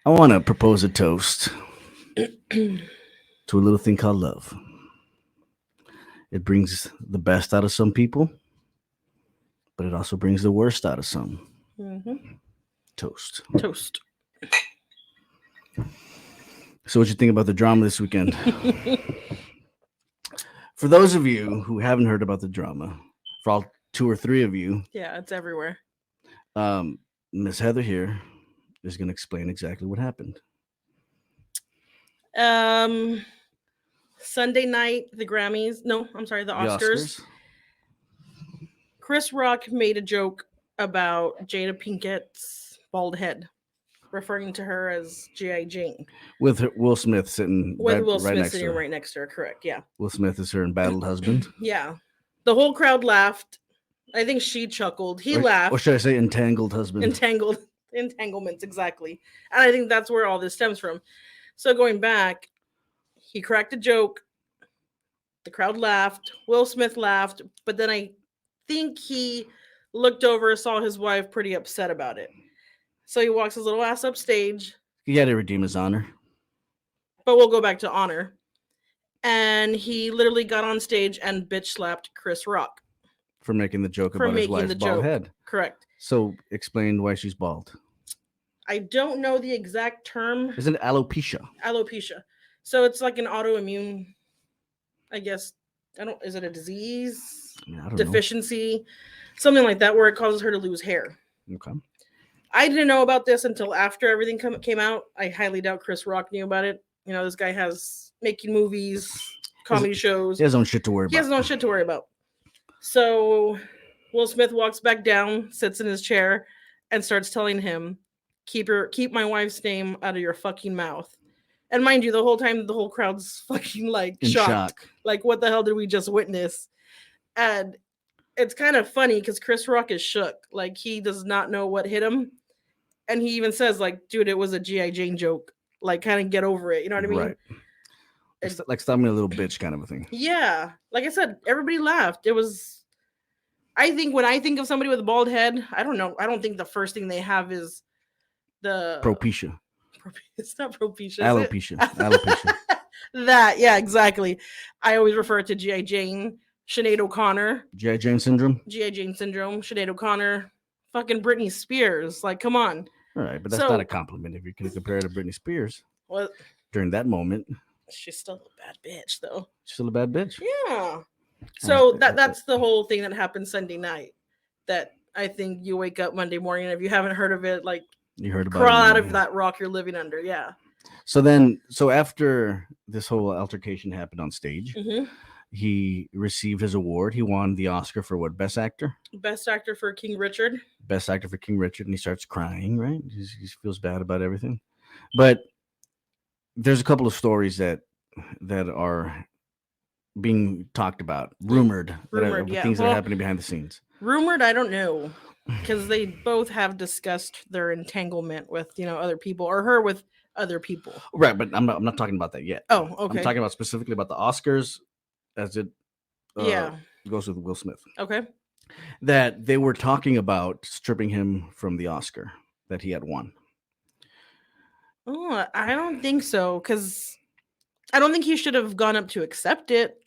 I want to propose a toast to a little thing called love. It brings the best out of some people, but it also brings the worst out of some. Mm-hmm. Toast. Toast. So, what you think about the drama this weekend? For those of you who haven't heard about the drama, for all two or three of you, Yeah, it's everywhere. um, Miss Heather here is going to explain exactly what happened. Um, Sunday night, the Grammys. No, I'm sorry, the The Oscars. Oscars Chris Rock made a joke about Jada Pinkett's bald head, referring to her as G.I. Jane, with Will Smith sitting with Will right Smith next to sitting her. right next to her. Correct. Yeah. Will Smith is her embattled husband, Yeah. The whole crowd laughed. I think she chuckled. He or laughed. should I say entangled husband? Entangled. Entanglements, exactly. And I think that's where all this stems from. So going back, he cracked a joke. The crowd laughed. Will Smith laughed. But then I think he looked over, saw his wife pretty upset about it. So he walks his little ass upstage. He had to redeem his honor. But we'll go back to honor. And he literally got on stage and bitch slapped Chris Rock For making the joke for about his making wife's the bald joke. head. Correct. So explain why she's bald. I don't know the exact term. Isn't it alopecia? Alopecia. So it's like an autoimmune, I guess. I don't. Is it a disease? I don't Deficiency, something like that, where it causes her to lose hair. know. Okay. I didn't know about this until after everything came out. I highly doubt Chris Rock knew about it. You know, this guy has making movies, comedy shows. He has his own shit to worry He has about. no shit to worry about. So Will Smith walks back down, sits in his chair, and starts telling him, keep my wife's name out of your fucking mouth." And mind you, the whole time the whole crowd's fucking like In shocked. shock. Like, what the hell did we just witness? And it's kind of funny because Chris Rock is shook. Like, he does not know what hit him. And he even says, like, dude, it was a G.I. Jane joke. Like, kind of get over it. You know what I mean? Right. It's like stop me a little bitch kind of a thing. Yeah. Like I said, everybody laughed. It was, I think when I think of somebody with a bald head, I don't know. I don't think the first thing they have is the Propecia. It's not propecia. Alopecia. Alopecia. That, yeah, exactly. I always refer to G.I. Jane, Sinead O'Connor, G.I. Jane syndrome. G.I. Jane syndrome, Sinead O'Connor, fucking Britney Spears. Like, come on. All right, but that's not a compliment if you're going to compare her to Britney Spears. Well, during that moment, she's still a bad bitch, though. She's still a bad bitch. Yeah. So that's the whole thing that happened Sunday night. That I think you wake up Monday morning, and if you haven't heard of it, like, you heard about crawl it, out of that rock you're living under. Yeah. So after this whole altercation happened on stage, Mm-hmm. he received his award. He won the Oscar for what? Best actor? Best actor for King Richard. Best actor for King Richard. And he starts crying, right? He feels bad about everything. But there's a couple of stories that are being talked about, rumored Yeah. things that are happening behind the scenes. Rumored, I don't know, because they both have discussed their entanglement with other people, or her with other people. Right, but I'm not talking about that yet. Oh, okay. I'm talking about specifically about the Oscars, as it goes with Will Smith. Okay. That they were talking about stripping him from the Oscar that he had won. Oh, I don't think so, because I don't think he should have gone up to accept it.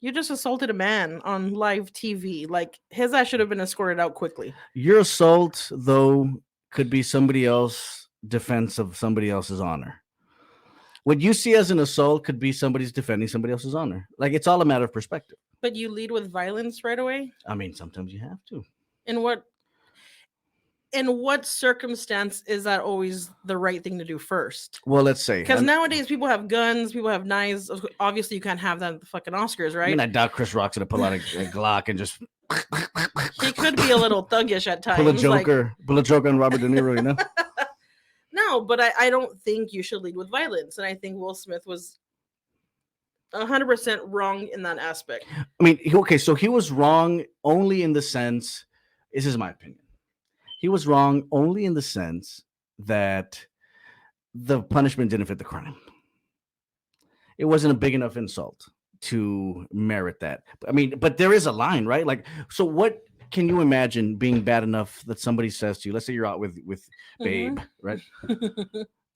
You just assaulted a man on live TV. Like, his ass should have been escorted out quickly. Your assault, though, could be somebody else's defense of somebody else's honor. What you see as an assault could be somebody's defending somebody else's honor. Like, it's all a matter of perspective. But you lead with violence right away? I mean, sometimes you have to. In what circumstance is that always the right thing to do first? Well, let's say. Because nowadays people have guns, people have knives. Obviously, you can't have that at the fucking Oscars, right? I mean, I doubt Chris Rock's going to pull out a Glock and just... He could be a little thuggish at times. Pull a joker on Robert De Niro, you know? No, but I don't think you should lead with violence. And I think Will Smith was 100% wrong in that aspect. I mean, so he was wrong only in the sense... This is my opinion. He was wrong only in the sense that the punishment didn't fit the crime. It wasn't a big enough insult to merit that. I mean, but there is a line, right? Like, so what can you imagine being bad enough that somebody says to you, let's say you're out with Babe, right?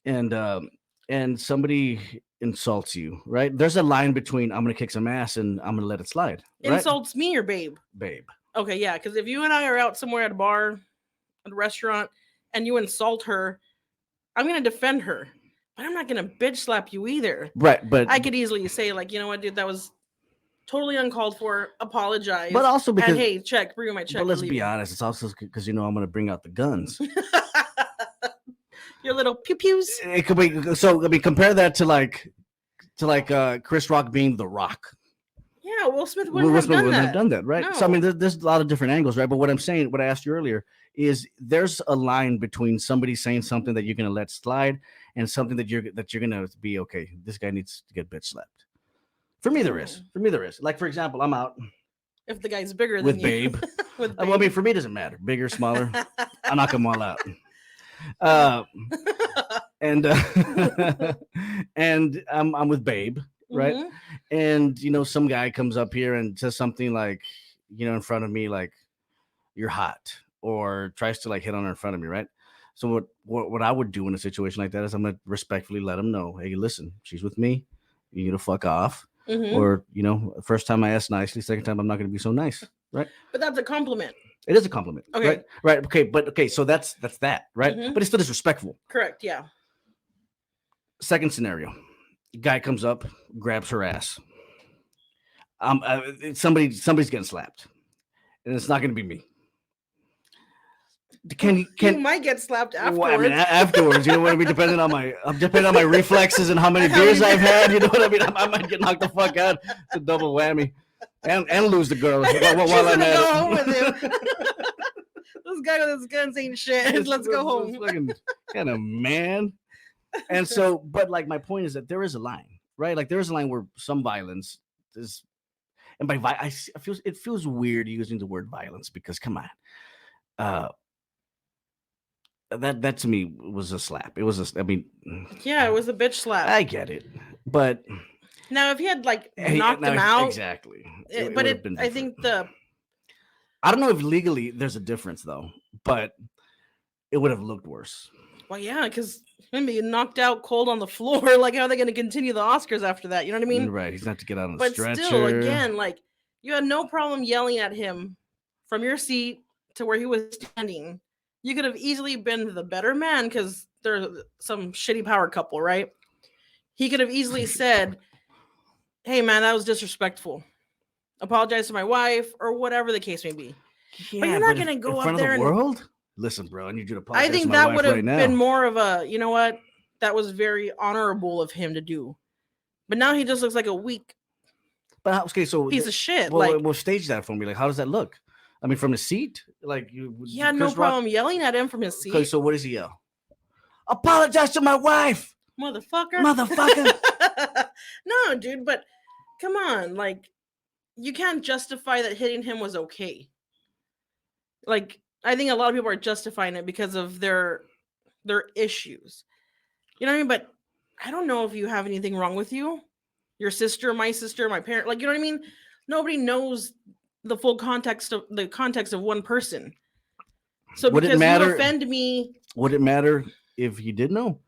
and somebody insults you, right? There's a line between I'm gonna kick some ass and I'm gonna let it slide, right? Insults me or babe? Babe. Okay, yeah, because if you and I are out somewhere at a bar, at a restaurant, and you insult her, I'm gonna defend her, but I'm not gonna bitch slap you either. Right, but I could easily say, like, you know what, dude, that was totally uncalled for. Apologize. but also And because hey, check, bring me my check. but we're let's be leaving. honest, it's also because I'm gonna bring out the guns. Your little pew pews. It could be so. I mean, compare that to Chris Rock being The Rock. Yeah, Will Smith wouldn't have done that. right? No. So I mean, there's a lot of different angles, right? But what I'm saying, what I asked you earlier, is there's a line between somebody saying something that you're gonna let slide and something that you're gonna be okay. This guy needs to get bitch slapped. For me, there is. For me, there is. Like for example, I'm out If the guy's bigger with than you. Babe. With Well, I mean, for me, it doesn't matter. Bigger, smaller, I knock them all out. Uh, and and I'm with Babe, right? Mhm. And some guy comes up here and says something like, in front of me, like you're hot, or tries to like hit on her in front of me, right? So what I would do in a situation like that is I'm gonna respectfully let him know, hey, listen, she's with me, you need to fuck off, Mhm. or first time I ask nicely, second time I'm not gonna be so nice, right? But that's a compliment. It is a compliment, Okay. right, okay, but okay, so that's that, right? Mhm. But it's still disrespectful. Correct. Yeah. Second scenario, guy comes up, grabs her ass. Somebody's getting slapped, and it's not going to be me. You might get slapped afterwards. Well, I mean, afterwards, you know what I mean. Depending on my reflexes and how many beers I've had, you know what I mean. I might get knocked the fuck out. It's a double whammy, and lose the girl while I'm at go it. home with him. This guy with his guns ain't shit. Let's go home. Fucking kind of man. And so, but like my point is that there is a line, right? Like there is a line where some violence is, and by it feels weird using the word violence because come on, that to me was a slap. It was I mean, yeah, it was a bitch slap. I get it, but now if he had like knocked him out, exactly. I think I don't know if legally there's a difference though, but it would have looked worse. Well, yeah, because maybe knocked out cold on the floor. Like, how are they going to continue the Oscars after that? You know what I mean? Right. He's not to get out on the but stretcher. Still, again, like you had no problem yelling at him from your seat to where he was standing. You could have easily been the better man because they're some shitty power couple, right? He could have easily said, "Hey, man, that was disrespectful. Apologize to my wife," or whatever the case may be. Yeah, but you're not going to go up there of the world. Listen, bro, I need you to apologize. I think that would have been more of a, you know what? That was very honorable of him to do. But now he just looks like a weak okay, so piece of shit. Well, we'll stage that for me. Like, how does that look? I mean, from the seat, like he had no problem yelling at him from his seat. Okay, so what does he yell? Apologize to my wife, motherfucker. No, dude, but come on, like you can't justify that hitting him was okay. Like I think a lot of people are justifying it because of their issues. You know what I mean? But I don't know if you have anything wrong with you. Your sister, my parent, like you know what I mean? Nobody knows the full context of one person. So would because it matter, you offend me, would it matter if you did know?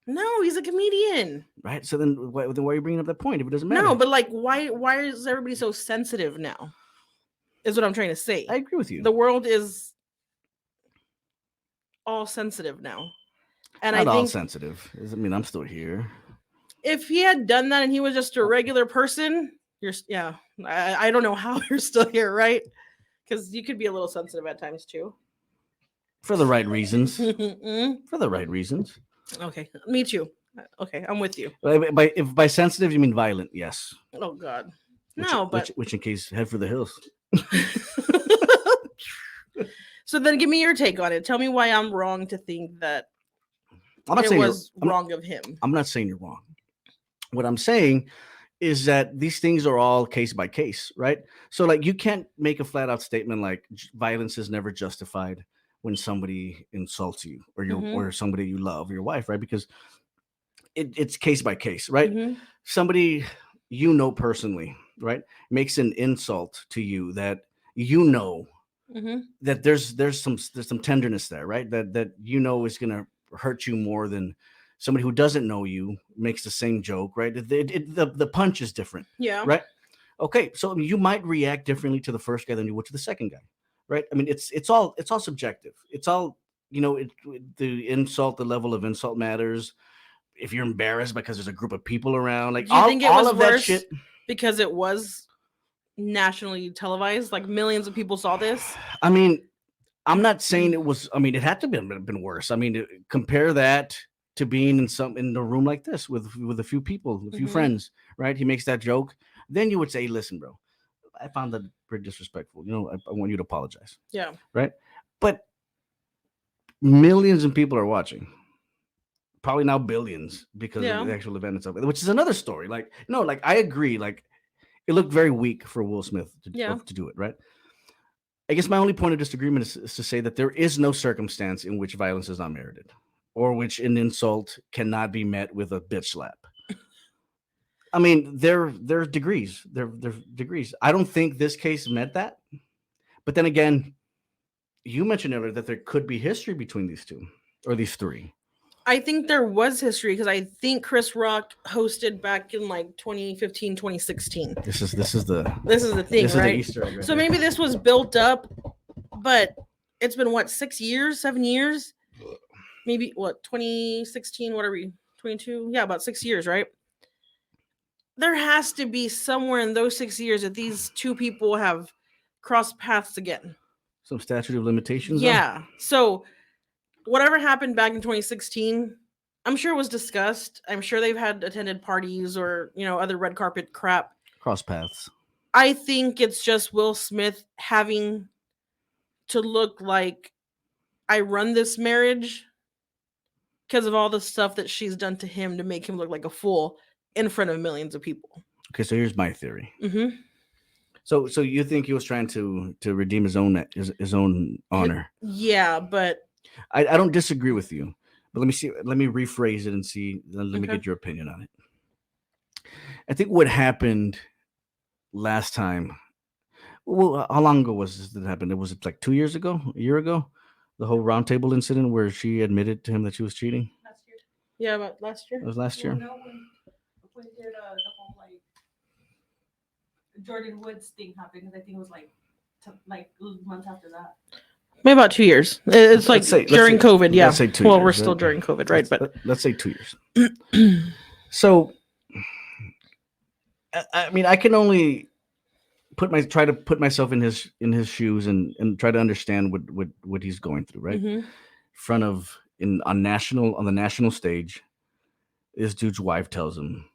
No, he's a comedian. Right. So then why are you bringing up that point if it doesn't matter? No, but like why is everybody so sensitive now? Is what I'm trying to say. I agree with you. The world is all sensitive now. And Not I think all sensitive. I mean, I'm still here. If he had done that and he was just a regular person, I don't know how you're still here, right? Because you could be a little sensitive at times too. For the right reasons. For the right reasons. Okay, me too. Okay, I'm with you. If by sensitive you mean violent, yes. Oh God, which in case head for the hills. So then, give me your take on it. Tell me why I'm wrong to think that it was wrong of him. I'm not saying you're wrong. What I'm saying is that these things are all case by case, right? So like you can't make a flat out statement like violence is never justified when somebody insults you or or somebody you love, your wife, right? Because it's case by case, right? Somebody personally, right, makes an insult to you that that there's some tenderness there, right? That is gonna hurt you more than somebody who doesn't know you makes the same joke, right? The punch is different, Yeah. right? Okay, so I mean, you might react differently to the first guy than you would to the second guy, right? I mean, it's all subjective. It's all the insult, the level of insult matters. If you're embarrassed because there's a group of people around, like Do you think it all was of that worse shit. because it was nationally televised? Like millions of people saw this. I mean, I'm not saying it was. I mean, it had to been worse. I mean, compare that to being in a room like this with a few people, a few Mhm. friends, right? He makes that joke. Then you would say, "Listen, bro, I found that pretty disrespectful. I want you to apologize, Yeah. right?" But millions of people are watching. Probably now billions because of Yeah. the actual event itself, which is another story. Like, no, like I agree. Like, it looked very weak for Will Smith Yeah. to do it, right? I guess my only point of disagreement is to say that there is no circumstance in which violence is not merited, or which an insult cannot be met with a bitch slap. I mean, there are degrees. There are degrees. I don't think this case met that. But then again, you mentioned earlier that there could be history between these two or these three. I think there was history because I think Chris Rock hosted back in like 2015, 2016. This is the This is the thing, this is the right? Easter egg right So here. maybe this was built up, but it's been what, 6 years, 7 years? Maybe what, 2016, what are we? 22? Yeah, about 6 years, right? There has to be somewhere in those 6 years that these two people have crossed paths again. Some statute of limitations. Yeah. So whatever happened back in 2016, I'm sure it was discussed. I'm sure they've had attended parties or, other red carpet crap. Cross paths. I think it's just Will Smith having to look like I run this marriage because of all the stuff that she's done to him to make him look like a fool in front of millions of people. Okay, so here's my theory. Mm-hmm. So you think he was trying to redeem his own honor? Yeah, but I don't disagree with you, but let me see. Let me rephrase it and see. Let me Okay. get your opinion on it. I think what happened last time. Well, how long ago was this that happened? It was like 2 years ago, a year ago, the whole roundtable incident where she admitted to him that she was cheating. last year. yeah, about last year. It was last Well, year. no, when did the whole like Jordan Woods thing happen? Because I think it was like like months after that. Maybe about 2 years. It's like during COVID. Yeah. Let's say 2 Well, years, we're still right? during COVID, right? But Let's say 2 years. So, I mean, I can only try to put myself in his shoes and try to understand what he's going through, right? Mhm. Front of on the national stage, this dude's wife tells him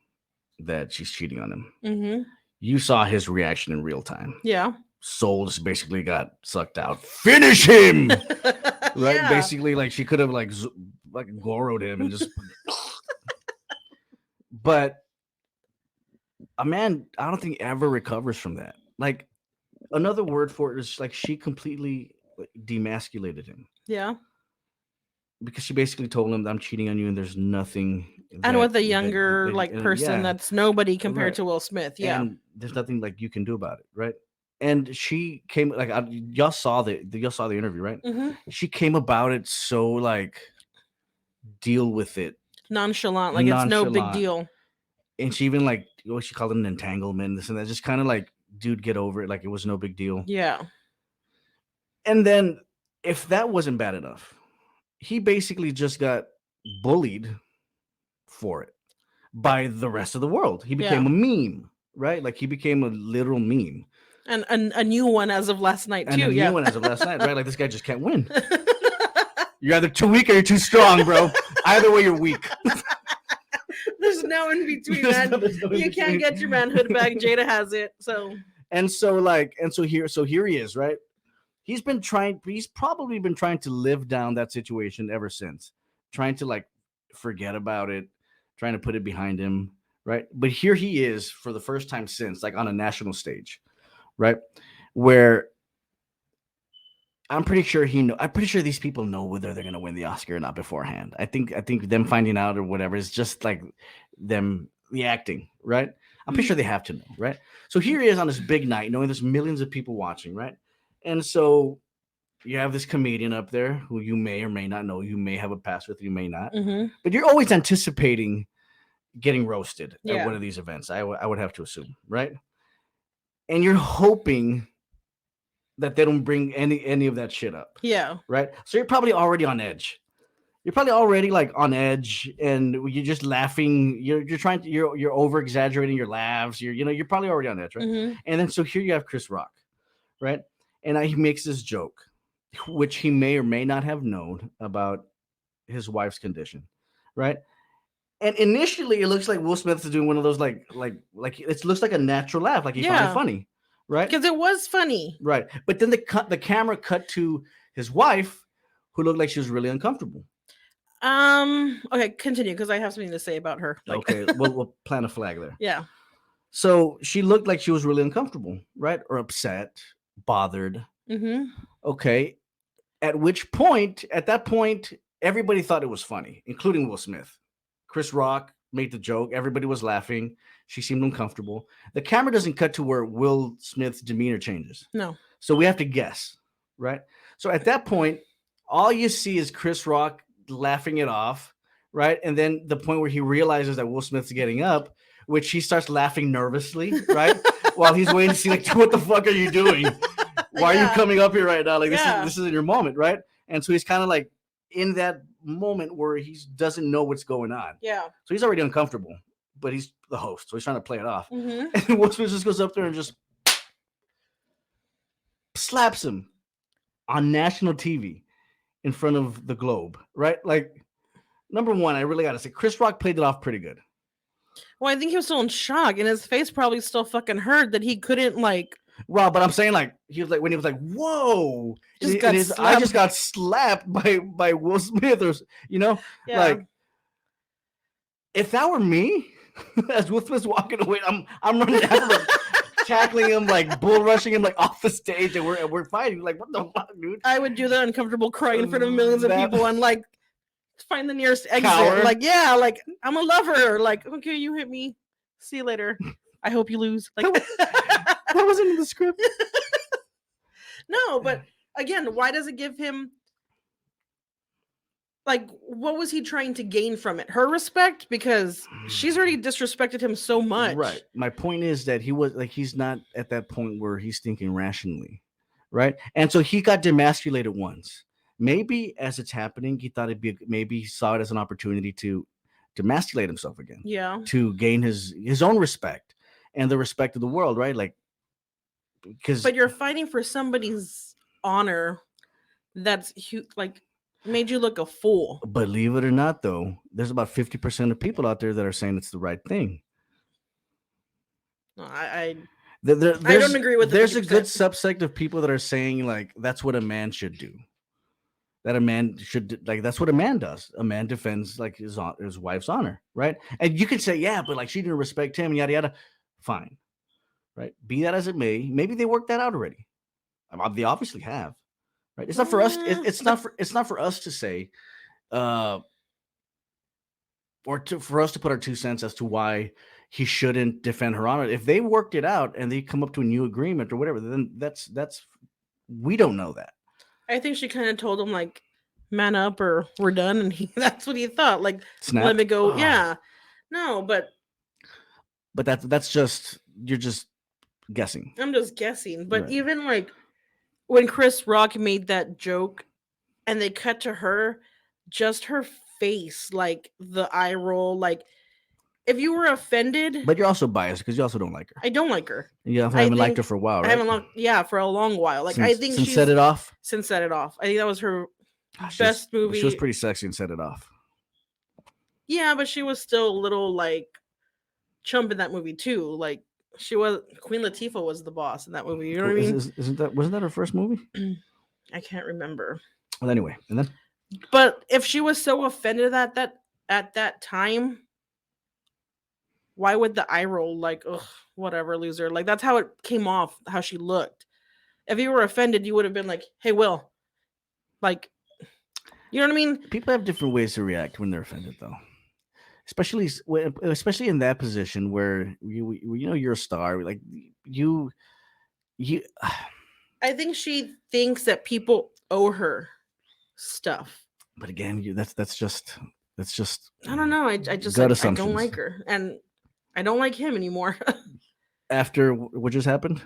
that she's cheating on him. Mhm. You saw his reaction in real time. Yeah. Soul just basically got sucked out. Finish him, right? Yeah. Basically, like she could have like goroed him and just. But a man, I don't think ever recovers from that. Like another word for it is like she completely demasculated him Yeah. because she basically told him, "I'm cheating on you, and there's nothing." And with a that- younger that- like and person yeah, that's nobody compared right. to Will Smith. Yeah. And there's nothing like you can do about it, right? And she came like y'all saw the interview, right? Mhm. She came about it so like deal with it, Nonchalant, like it's no big Nonchalant. deal. and she even like what she called it an entanglement, this and that, just kind of like, dude, get over it, like it was no big deal. Yeah. And then if that wasn't bad enough, he basically just got bullied for it by the rest of the world. He became a meme, right? Like he became a literal meme. And a new one as of last night And too. a Yeah. new one as of last night, right? Like this guy just can't win. You're either too weak or you're too strong, bro. Either way, you're weak. There's no in between, There's man. no- there's no in You can't between. get your manhood back. Jada has it. So And so here he is, right? He's probably been trying to live down that situation ever since, trying to like forget about it, trying to put it behind him, right? But here he is for the first time since, like on a national stage, right? Where I'm pretty sure these people know whether they're gonna win the Oscar or not beforehand. I think them finding out or whatever is just like them reacting, right? I'm pretty sure they have to know, right? So here he is on this big night, knowing there's millions of people watching, right? And so You have this comedian up there who you may or may not know. You may have a past with, you may not. Mm-hmm. But you're always anticipating getting roasted at Yeah. one of these events. I would have to assume, right? And you're hoping that they don't bring any of that shit up, Yeah. right? So you're probably already on edge. You're probably already like on edge, and you're just laughing. You're trying to you're over exaggerating your laughs. You're probably already on edge, right? Mm-hmm. And then so here you have Chris Rock, right? And he makes this joke, which he may or may not have known about his wife's condition, right? And initially, it looks like Will Smith is doing one of those like it looks like a natural laugh, like he found it Yeah. funny, right? Because it was funny. Right. But then the camera cut to his wife, who looked like she was really uncomfortable. Okay, continue because I have something to say about her. Like, Okay, we'll plant a flag there. yeah. So she looked like she was really uncomfortable, right? Or upset, bothered. Mm-hmm. Okay. At that point, everybody thought it was funny, including Will Smith. Chris Rock made the joke. Everybody was laughing. She seemed uncomfortable. The camera doesn't cut to where Will Smith's demeanor changes. No. So we have to guess, right? So at that point, all you see is Chris Rock laughing it off, right? And then the point where he realizes that Will Smith's getting up, which he starts laughing nervously, right? While he's waiting to see, like, what the fuck are you doing? Why are you coming up here right now? Like, this isn't your moment, right? And so he's kind of like in that moment where he doesn't know what's going on. Yeah. So he's already uncomfortable, but he's the host, so he's trying to play it off. Mm-hmm. And Will Smith just goes up there and just slaps him on national TV in front of the globe, right? Like, number one, I really got to say, Chris Rock played it off pretty good. Well, I think he was still in shock, and his face probably still fucking hurt that he couldn't, like. Well, but I'm saying, like, he was like, when he was like, whoa, I just got slapped by Will Smith, or, like, if that were me, as Will Smith's walking away, I'm running after him, tackling him, like bull rushing him, like off the stage, and we're fighting. Like, what the fuck, dude? I would do the uncomfortable cry in front of millions of people and like find the nearest exit. Cower. Like, yeah, like I'm a lover. Like, okay, you hit me. See you later. I hope you lose. Like that wasn't in the script. No, but again, why does it give him? Like, what was he trying to gain from it? Her respect? Because she's already disrespected him so much. Right. My point is that he's not at that point where he's thinking rationally. Right. And so he got demasculated once. Maybe as it's happening, he thought maybe he saw it as an opportunity to demasculate himself again. Yeah. To gain his own respect and the respect of the world. Right. Like, but you're fighting for somebody's honor that's like made you look a fool. Believe it or not, though, there's about 50% of people out there that are saying it's the right thing. No, I don't agree with. There's a good subsect of people that are saying like that's what a man should do. That a man should like that's what a man does. A man defends like his wife's honor, right? And you could say, yeah, but like she didn't respect him, yada yada. Fine, right? Be that as it may, maybe they worked that out already. They obviously have. Right. It's not for us. It's not for us to say, for us to put our 2 cents as to why he shouldn't defend her honor. If they worked it out and they come up to a new agreement or whatever, then that's we don't know that. I think she kind of told him like, man up or we're done, and that's what he thought. Like, Snap. Let me go. Oh. Yeah. No, but that's just you're just guessing. I'm just guessing. But right. Even like. When Chris Rock made that joke and they cut to her, just her face, like the eye roll, like if you were offended. But you're also biased because you also don't like her. I don't like her. You haven't liked her for a while, right? For a long while. Like I think since Set It Off. Since Set It Off. I think that was her best movie. She was pretty sexy in Set It Off. Yeah, but she was still a little like chump in that movie too. Like she was Queen Latifah was the boss in that movie. You know what I mean? Wasn't that her first movie? I can't remember. Well, anyway, and then. But if she was so offended at that time, why would the eye roll like, ugh, whatever, loser? Like that's how it came off, how she looked. If you were offended, you would have been like, hey, Will, like, you know what I mean? People have different ways to react when they're offended, though. Especially in that position where you're a star, like you. I think she thinks that people. owe her stuff. But again, that's just I don't know. I just gut I don't assumptions. like her, and I don't like him anymore. After what just happened.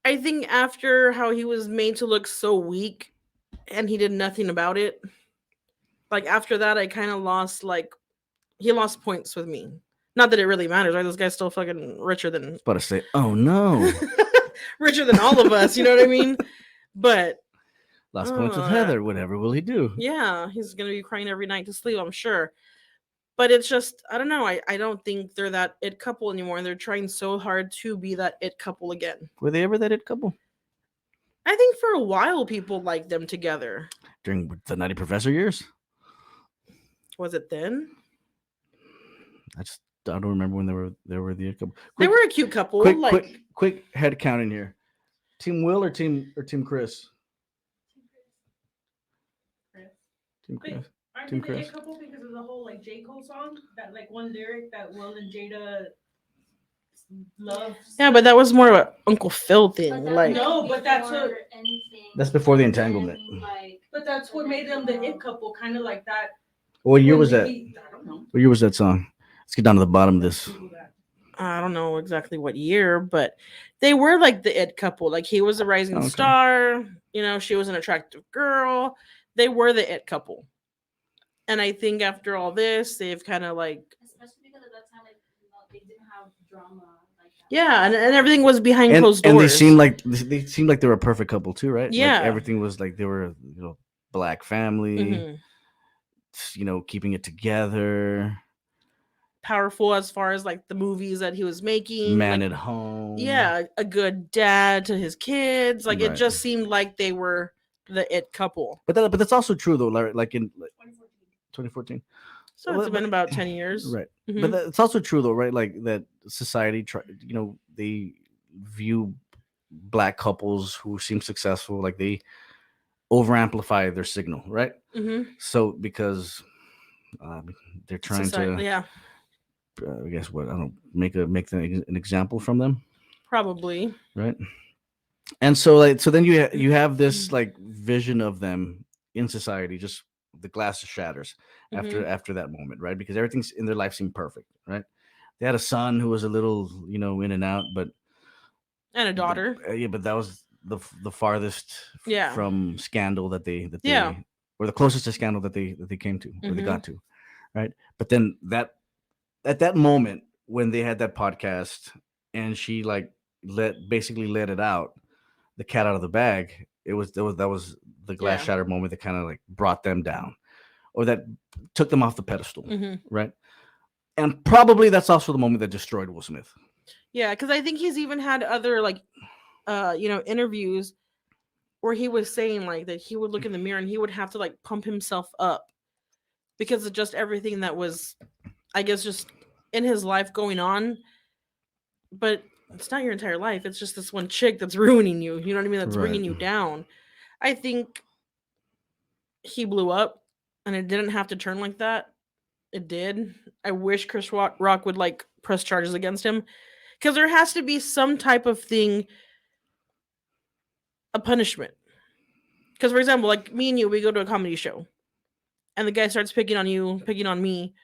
I think after how he was made to look so weak, and he did nothing about it. Like after that, I kind of lost he lost points with me. Not that it really matters, right? This guy's still fucking richer than About to say, oh no, richer than all of us. You know what I mean? But lost points with uh, Heather. Whatever will he do? yeah, he's gonna be crying every night to sleep, I'm sure. But it's just I don't know. I don't think they're that it couple anymore, and they're trying so hard to be that it couple again. Were they ever that it couple I think for a while people liked them together. during the Nutty Professor years? Was it then? I don't remember when they were the it couple. They were a cute couple. Quick head count in here. Team Will or team Chris? Chris. Team Chris. Wait, aren't Team they the Chris. it couple because of the whole like J. Cole song? That like one lyric that Will and Jada love. Yeah, but that was more of an Uncle Phil thing. But that Like was No, but that's before what- anything. That's before the And entanglement. then, like, But that's what made them the it couple, kind of like that. What year when was that? I don't know. What year was that song? Let's get down to the bottom of this. Google that. I don't know exactly what year, but they were like the it couple. Like he was a rising Okay. star, she was an attractive girl. They were the it couple. And I think after all this, they've kind of like especially because at that time, like, they didn't have drama like that. yeah, and everything was behind And, closed doors. and they seemed like they were a perfect couple too, right? Yeah. Like everything was like they were, black family, Mhm. keeping it together, Powerful as far as like the movies that he was making. man like, at home. yeah, a good dad to his kids. Like it Right. just seemed like they were the it couple. But that's also true though. Like in 2014. 2014, So Well, it's been but- about 10 years. right? Mhm. But it's also true though, right? Like that society, they view black couples who seem successful like they over amplify their signal, right? Mhm. So because they're trying to, Yeah, I guess what I don't make an example from them, probably. right? And so then you have this like vision of them in society, just the glass shatters Mhm. after that moment, right? Because everything's in their life seemed perfect, right? They had a son who was a little, in and out, but And a daughter. but that was the farthest Yeah. from scandal that they Yeah. or the closest to scandal that they came to or they Mhm. got to, right? But then at that moment when they had that podcast and she like basically let it out, the cat out of the bag, that was the glass Yeah. shatter moment that kind of like brought them down or that took them off the pedestal, Mhm. right? And probably that's also the moment that destroyed Will Smith. Yeah, because I think he's even had other like interviews where he was saying like that he would look in the mirror and he would have to like pump himself up because of just everything that was, I guess, just in his life going on. But it's not your entire life. It's just this one chick that's ruining you. You know what I mean? That's bringing Right. you down. I think he blew up and it didn't have to turn like that. It did. I wish Chris Rock would like press charges against him because there has to be some type of thing, a punishment. Because, for example, like me and you, we go to a comedy show and the guy starts picking on you, picking on me.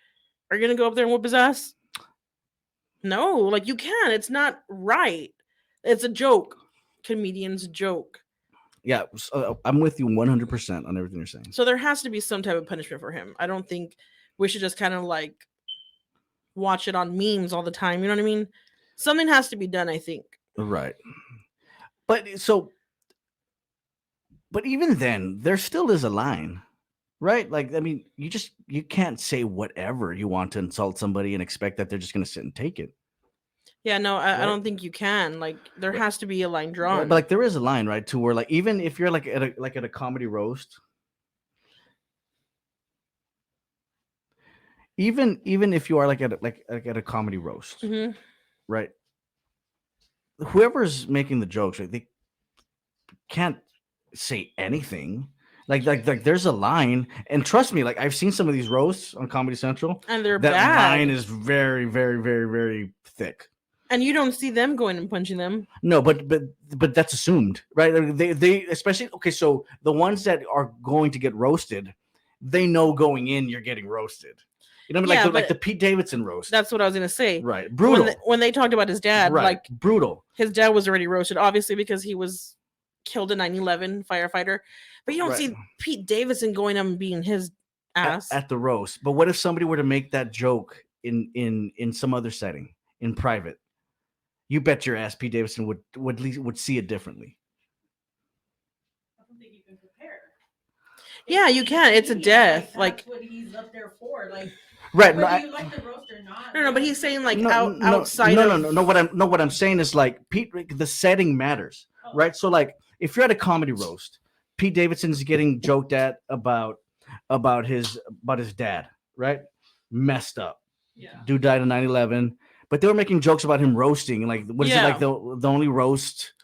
Are you going to go up there and whoop his ass? No, like you can't. It's not right. It's a joke. Comedians joke. Yeah, I'm with you 100% on everything you're saying. So there has to be some type of punishment for him. I don't think we should just kind of like watch it on memes all the time. You know what I mean? Something has to be done, I think. Right. But even then, there still is a line, right? Like, I mean, you can't say whatever you want to insult somebody and expect that they're just going to sit and take it. Yeah, no, I Right. don't think you can. Like, there Right. has to be a line Right? drawn. But like, there is a line, right? To where like, even if you're like at a comedy roast, even if you are like at a comedy roast, Mhm. right? Whoever's making the jokes, right, they can't say anything. Like there's a line, and trust me, like I've seen some of these roasts on Comedy Central. And they're That bad. line is very, very, very, very thick. And you don't see them going and punching them. No, but that's assumed, right? Like, they especially okay. So the ones that are going to get roasted, they know going in you're getting roasted. You know what I mean? Yeah, Like the but Pete Davidson roast, that's what I was gonna say. right? Brutal, When they talked about his dad, right? like Brutal, his dad was already roasted, obviously because he was killed in 9/11 firefighter. But you don't right? see Pete Davidson going up and being his ass. At the roast. But what if somebody were to make that joke in some other setting in private? You bet your ass Pete Davidson would see it differently. I don't think you can compare. Yeah, you can. It's a death. That's Like what he's up there for. Like Right? whether you like the roast or not. no, but he's saying like No, outside no, of no, no. What I'm saying is like Pete. The setting matters, right? So like if you're at a comedy roast, Pete Davidson's getting joked at about his dad, right? Messed up. Yeah. Dude died in 9/11, but they were making jokes about him roasting. Like what is it Yeah. like the only roast?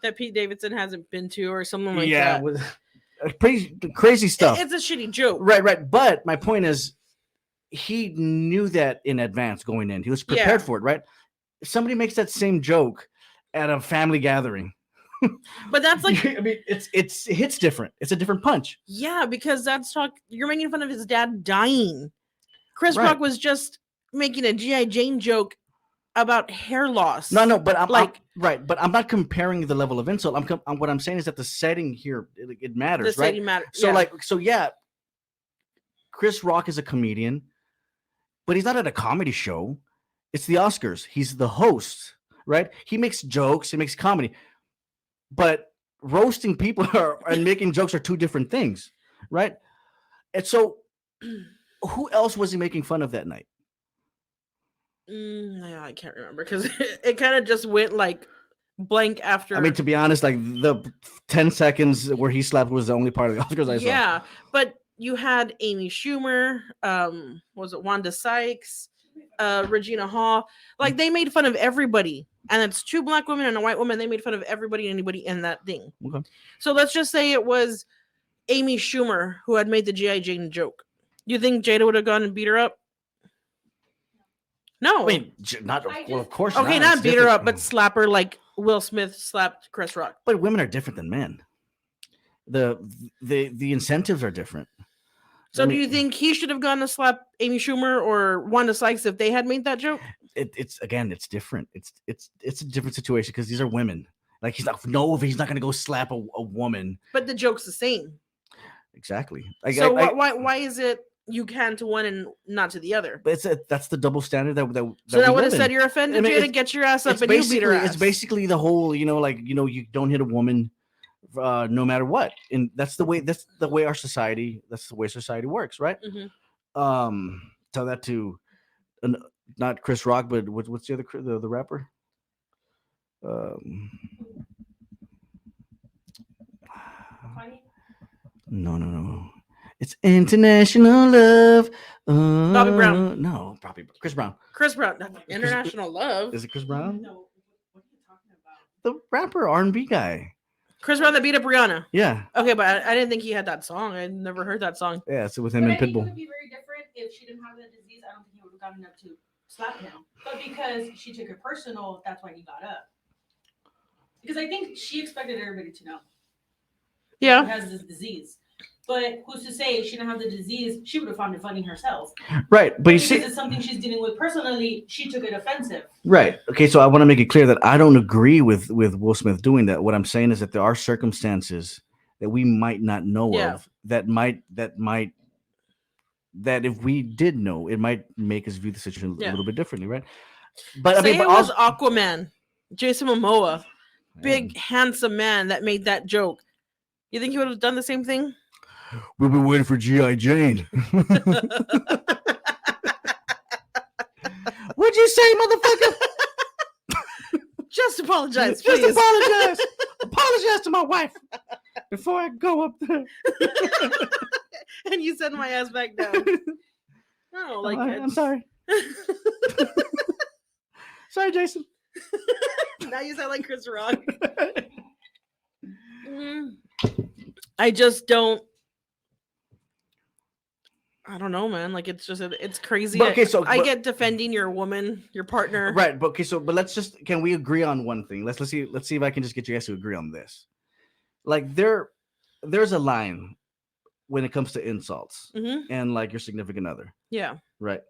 that Pete Davidson hasn't been to or something like Yeah, that. with crazy stuff. It's a shitty joke. Right. But my point is, he knew that in advance going in. He was prepared Yeah. for it, right? If somebody makes that same joke at a family gathering, But that's like I mean, it hits different. It's a different punch. yeah, because that's you're making fun of his dad dying. Chris Right. Rock was just making a G.I. Jane joke about hair loss. No, but I'm Like- right. But I'm not comparing the level of insult. What I'm saying is that the setting here it the matters, right? city matter. So yeah. yeah, Chris Rock is a comedian, but he's not at a comedy show. It's the Oscars. He's the host, right? He makes jokes, he makes comedy. But roasting people and making jokes are two different things, right? And so who else was he making fun of that night? Yeah, I can't remember because it kind of just went like blank after. I mean, to be honest, like the 10 seconds where he slapped was the only part of the Oscars I saw. yeah, but you had Amy Schumer, was it Wanda Sykes, Regina Hall? Like they made fun of everybody, and it's two black women and a white woman. They made fun of everybody and anybody in that thing. Okay. So let's just say it was Amy Schumer who had made the G.I. Jane joke. You think Jada would have gone and beat her up? No. I mean, not well, of course. Okay, not not beat her up, but slap her like Will Smith slapped Chris Rock. But women are different than men. The incentives are different. So I do mean, you think he should have gone to slap Amy Schumer or Wanda Sykes if they had made that joke? it's different. It's a different situation because these are women. Like he's not going to go slap a woman. But the joke's the same. Exactly. Why is it you can to one and not to the other? But that's the double standard that So that we would have live said in. you're offended, I mean, Jada, get your ass up It's and you beat her basically ass. it's basically the whole you don't hit a woman no matter what, and that's the way our society works, right? Mhm. Tell that to not Chris Rock, but what's the other the rapper? No. It's international love. Bobby Brown. No, probably Chris Brown. Chris Brown, international love. Is it Chris Brown? No, what are you talking about? The rapper R&B guy. Chris Brown that beat up Rihanna. Yeah. Okay, but I didn't think he had that song. I never heard that song. Yeah, so with him But and I think it Pitbull. would be very different if she didn't have the disease. I don't think he would have gotten up to slap him. But because she took it personal, that's why he got up. Because I think she expected everybody to know he Yeah. has this disease. But who's to say if she didn't have the disease, she would have found it funny herself. Right, but you Because see, it's something she's dealing with personally, she took it offensive. right. Okay, so I want to make it clear that I don't agree with Will Smith doing that. What I'm saying is that there are circumstances that we might not know Yeah. of that if we did know, it might make us view the situation a Yeah. little bit differently, right? But Say I mean, it but was also, Aquaman, Jason Momoa, big handsome man that made that joke. You think he would have done the same thing? we've been waiting for G.I. Jane. What'd you say, motherfucker? Just apologize, Just please. apologize. Apologize to my wife before I go up there. And you send my ass back down. No, like I'm sorry. Sorry, Jason. Now you sound like Chris Rock. I just don't. I don't know, man. Like it's just it's crazy. But, okay, so I but- get defending your woman, your partner. Right, but okay, but can we agree on one thing? Let's see if I can just get you guys to agree on this. Like there's a line when it comes to insults Mm-hmm. and like your significant other, Yeah. right?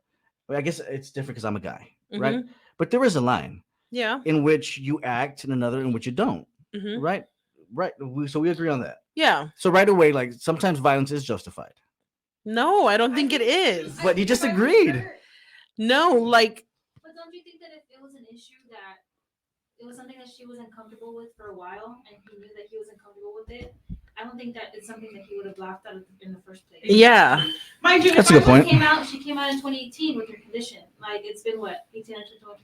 I guess it's different because I'm a guy, right? Mhm. But there is a line Yeah. in which you act and another in which you don't, Mm-hmm. right? Right. So we agree on that. Yeah. So right away, like sometimes violence is justified. No, I don't think it is. But you just agreed. No, like But don't you think that if it was an issue that it was something that she was uncomfortable with for a while, and he knew that he was uncomfortable with it, I don't think that it's something that he would have laughed at in the first place. yeah. Mind you, That's if a good I point. She came out in 2018 with her condition. Like it's been what 18 or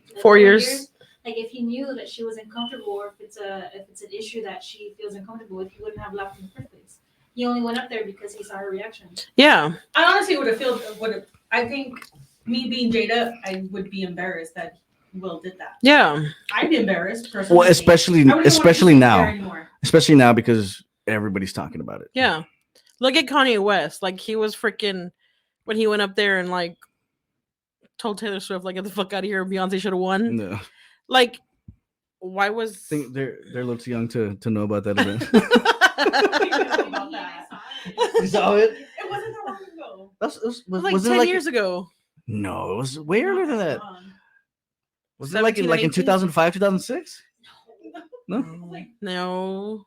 20, 4 years. Like if he knew that she was uncomfortable, or if it's an issue that she feels uncomfortable with, he wouldn't have laughed in the first place. He only went up there because he saw her reaction. Yeah. I honestly I think me being Jada, I would be embarrassed that Will did that. Yeah. I'd be embarrassed personally. Well, especially I wouldn't want to especially be there now, anymore. especially now because everybody's talking about it. Yeah. Look at Kanye West. Like he was freaking when he went up there and like told Taylor Swift like get the fuck out of here. Beyonce should have won. No, I Like why was think they're a little too young to know about that event. About that. You saw it? It wasn't that long ago. like was 10 it like years ago. No, it was way earlier than that. Was it like in 17, 18? 2005, 2006? No. Like, No.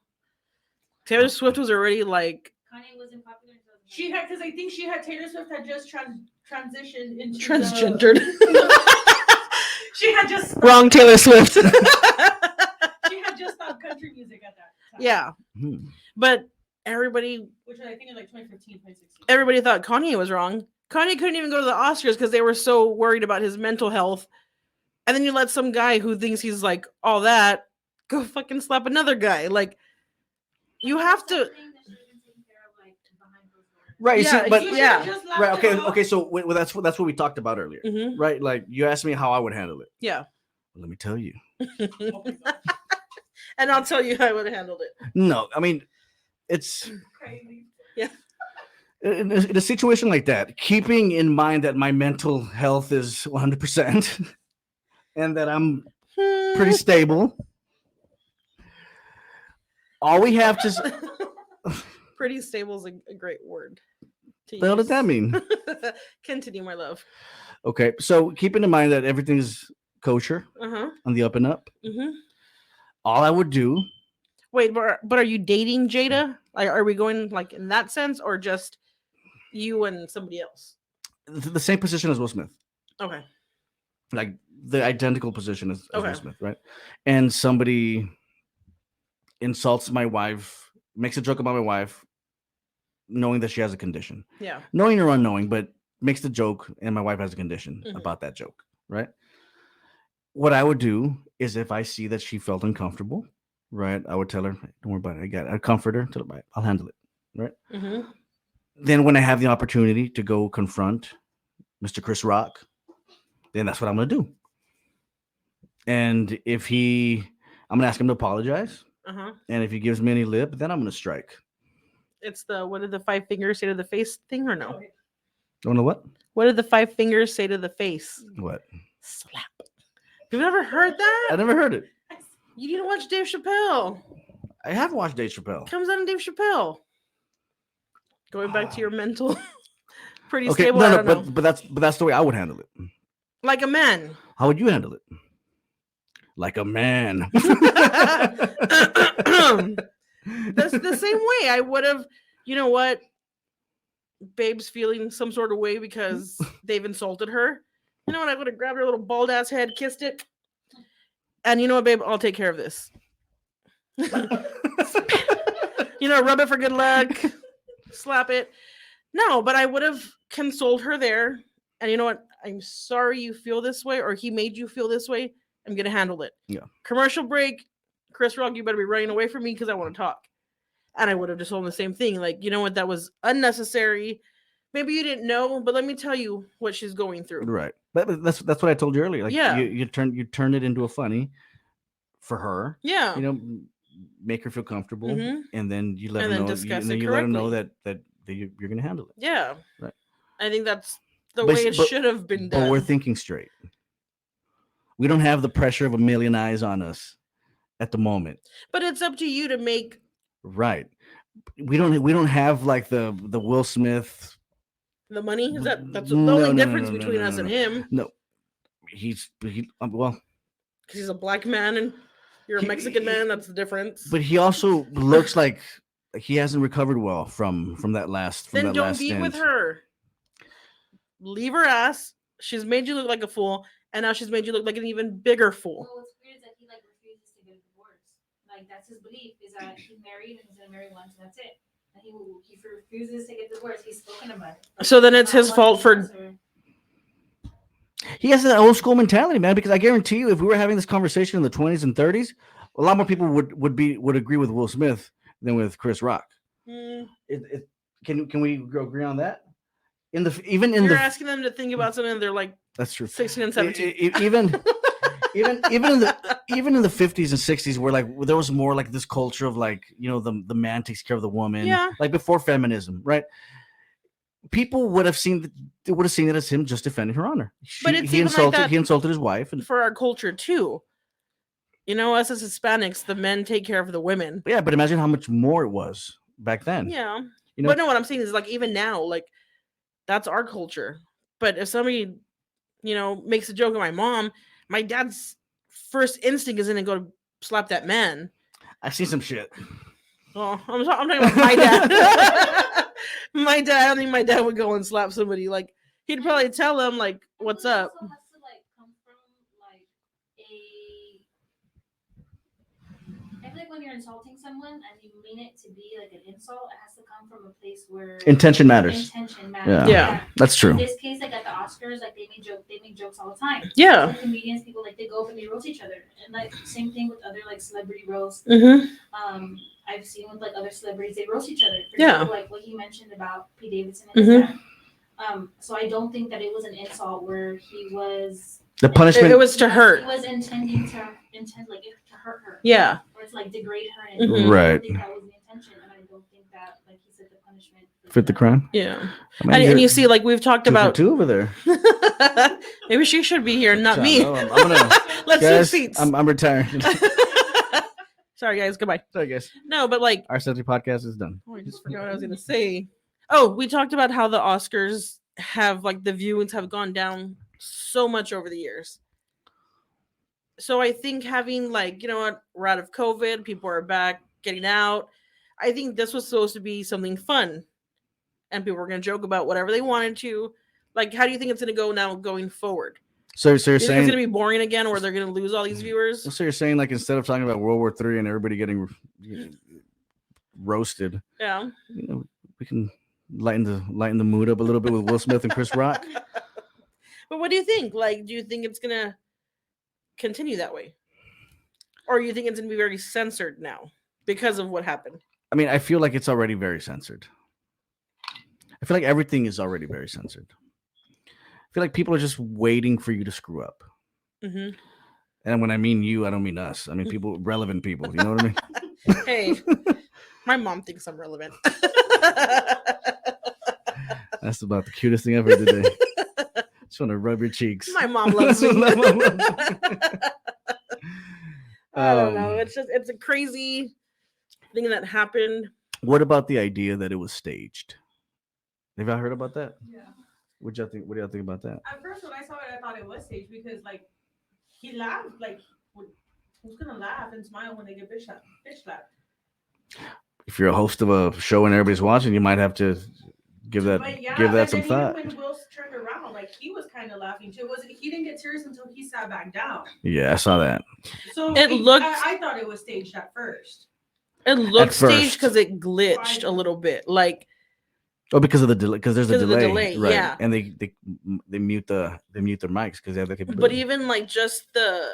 Taylor Swift was already like Kanye wasn't popular. she had, because I think Taylor Swift had just transitioned into transgendered. She had just stopped, Wrong Taylor Swift. She had just stopped country music at that time. Yeah. Hmm. But everybody Which was, I think in like 2015, 2016. everybody thought Kanye was wrong. Kanye couldn't even go to the Oscars because they were so worried about his mental health. And then you let some guy who thinks he's like all that go fucking slap another guy. Like you have to. Right. Yeah, see, but You yeah. should've just laughed right. Okay. it off. Okay. So that's what we talked about earlier, Mhm. right? Like you asked me how I would handle it. Yeah. Let me tell you. Oh my God. And I'll tell you how I would have handled it. No, I mean, it's Crazy. in a situation like that, keeping in mind that my mental health is 100% and that I'm pretty stable. All we have to. Pretty stable is a great word. to What the hell does that use. mean? Continue, my love. Okay, so keeping in mind that everything's kosher Uh-huh. on the up and up, Mm-hmm. all I would do. Wait, but are you dating Jada? Like, are we going like in that sense, or just you and somebody else? The same position as Will Smith, Okay. like the identical position as Okay. Will Smith, right? And somebody insults my wife, makes a joke about my wife, knowing that she has a condition, Yeah. knowing or unknowing, but makes the joke, and my wife has a condition Mhm. about that joke, right? What I would do is if I see that she felt uncomfortable, right, I would tell her, "Don't worry about it. I got it." I'd comfort her, tell her, "I'll handle it." Mm-hmm. Then when I have the opportunity to go confront Mr. Chris Rock, then that's what I'm gonna do. And I'm gonna ask him to apologize. Uh-huh. And if he gives me any lip, then I'm gonna strike. It's the what did the 5 fingers say to the face thing or no? Don't know what? What did the 5 fingers say to the face? What? Slap. You've never heard that? I never heard it. You need to watch Dave Chappelle. I have watched Dave Chappelle. Comes out on Dave Chappelle. Going back to your mental, pretty Okay, stable. I no, don't know. but that's the way I would handle it. Like a man. How would you handle it? Like a man. That's the same way. I would have, you know what? Babe's feeling some sort of way because they've insulted her. You know what? I would have grabbed her little bald ass head, kissed it. And you know what, babe? I'll take care of this. You know, rub it for good luck, slap it. No, but I would have consoled her there. And you know what? I'm sorry you feel this way, or he made you feel this way. I'm going to handle it. Yeah. Commercial break. Chris Rock, you better be running away from me because I want to talk. And I would have just told him the same thing. Like, you know what? That was unnecessary. Maybe you didn't know, but let me tell you what she's going through. Right. But that's what I told you earlier. Like, Yeah. you turn it into a funny for her. Yeah. You know, make her feel comfortable, Mhm. and then you let And her then know. discuss And then it you let her know correctly. that you're going to handle it. Yeah. Right. I think that's the But way s- it but- should have been But we're done. thinking straight. We don't have the pressure of a million eyes on us at the moment. But it's up to you to make. Right. We don't have like the Will Smith. The money is that's the No, only no, no, difference no, no, between no, us no, and no. him, No, well, because he's a black man and you're a He- Mexican man. That's the difference. but he also looks like he hasn't recovered well from that last Then don't last be stint. with her. Leave her ass. She's made you look like a fool, and now she's made you look like an even bigger fool. Well, what's weird is that he like refuses to get a divorce. Like that's his belief is that he married and he's gonna marry once and that's it. And he refuses to get divorced. He's spoken about it. Like, So then it's not his one fault for. answer. He has that old school mentality, man. Because I guarantee you, if we were having this conversation in the 20s and 30s, a lot more people would agree with Will Smith than with Chris Rock. Mm, Can we agree on that? Even in you're the asking them to think about something. They're like that's true. 16 and 17. Even even in the 50s and 60s, where like there was more like this culture of like the man takes care of the woman, Yeah. like before feminism, right? People would have seen it as him just defending her honor. But it's even like that- he insulted his wife, and For our culture too. Us as Hispanics, the men take care of the women. yeah, but imagine how much more it was back then. Yeah. You know- But no, what I'm saying is like even now, like that's our culture. But if somebody, makes a joke at my mom, my dad's first instinct isn't to go slap that man. I've seen some shit. Well, I'm talking about my dad. My dad, I don't think my dad would go and slap somebody. Like he'd probably tell him like, I "What's think it up?" also has to like come from like I feel like when you're insulting someone and you mean it to be like an insult, it has to come from a place where Intention matters. Intention Yeah, matters. Yeah. that's true. In this case, like at the Oscars, like they make jokes all the time. Yeah. Like, comedians, people like they go up and they roast each other, and like same thing with other like celebrity roasts. Mm-hmm. I've seen with like other celebrities, they roast each other. For Yeah. example, like what he mentioned about Pete Davidson and his dad. So I don't think that it was an insult where he was. The punishment. It was to hurt. He was intending to hurt her. Yeah. Or to like degrade her. And Mhm. I Right. don't think that was the intention, and I don't think that like he said the punishment Fit the crime. Yeah. I mean, And you're you see, like we've talked two for about. two over there. Maybe she should be here, not So, me. no, I'm gonna Let's switch guys. seats. I'm retiring. Sorry, guys. Goodbye. Sorry, guys. No, but like, Our Century podcast is done. I just forgot what I was gonna say. Oh, we talked about how the Oscars have like the viewings have gone down so much over the years. So I think having like, what, we're out of COVID, people are back getting out. I think this was supposed to be something fun. And people were gonna joke about whatever they wanted to. Like, how do you think it's gonna go now going forward? So you're Do you think saying it's gonna be boring again, or they're gonna lose all these viewers? so you're saying like instead of talking about World War III and everybody getting roasted, Yeah. we can lighten the mood up a little bit with Will Smith and Chris Rock. But what do you think? Like, do you think it's gonna continue that way, or you think it's gonna be very censored now because of what happened? I mean, I feel like it's already very censored. I feel like everything is already very censored. I feel like people are just waiting for you to screw up. Hmm. And when I mean you, I don't mean us. I mean people, relevant people. You know what I mean? Hey, my mom thinks I'm relevant. That's about the cutest thing I've heard today. Just want to rub your cheeks. My mom loves me. I don't know. Um, It's a crazy thing that happened. What about the idea that it was staged? Have y'all heard about that? Yeah. What y'all think? What do y'all think about that? At first, when I saw it, I thought it was staged because, like, he laughed. Like, who's gonna laugh and smile when they get bitch slapped? If you're a host of a show and everybody's watching, you might have to give that But yeah, give that and some then thought. Even when Will turned around, like he was kind of laughing too. He didn't get serious until he sat back down. Yeah, I saw that. So It looked- I thought it was staged at first. It looked first. staged because it glitched a little bit. Like, Oh, because of the delay. Because there's a Because of the delay, delay, right? yeah. And they mute their mics because they have the but capability. even like just the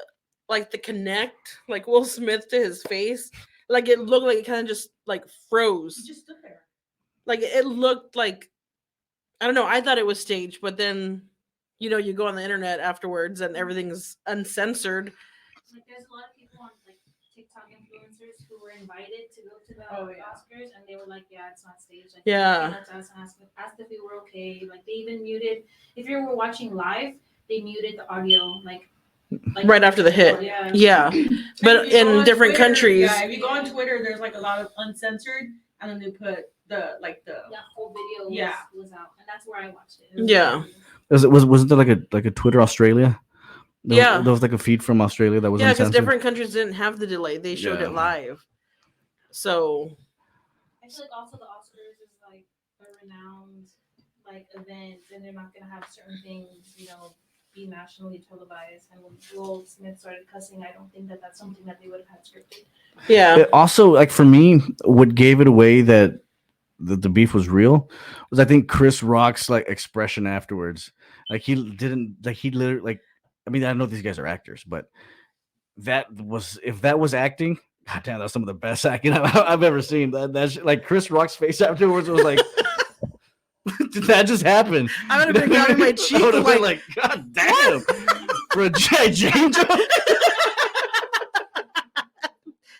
connect, like Will Smith to his face, like it looked like it kind of just like He froze. just stood there. Like it looked like, I don't know. I thought it was staged, but then you go on the internet afterwards and everything's uncensored. Like there's a lot of people on like TikTok TikTok influencers who were invited to go to the Oh, yeah. Oscars, and they were like, "Yeah, it's not staged." Like, Yeah. they came up to us and asked if we were okay. Like, they even muted. If you were watching live, they muted the audio. Like Right after the hit. Yeah. Yeah. But If you go in on different Twitter, countries. Yeah, if you go on Twitter, there's like a lot of uncensored, and then they put the Full video Yeah. was out, and that's where I watched it. It was Yeah. hilarious. Wasn't there like a Twitter Australia? Yeah. There was like a feed from Australia that was Yeah, because uncensored. different countries didn't have the delay. They showed it Yeah. live. So I feel like also the Oscars is like a renowned like event, and they're not gonna have certain things, be nationally televised. And when Will Smith started cussing, I don't think that that's something that they would have had scripted. yeah. It also, like for me, what gave it away that the beef was real was I think Chris Rock's like expression afterwards. Like he literally like I mean I know these guys are actors, but if that was acting, god damn, that's some of the best acting I've ever seen. Like Chris Rock's face afterwards was like, did that just happen? I would have been grabbing my cheek I would have been like, like, god damn, for a Jane joke.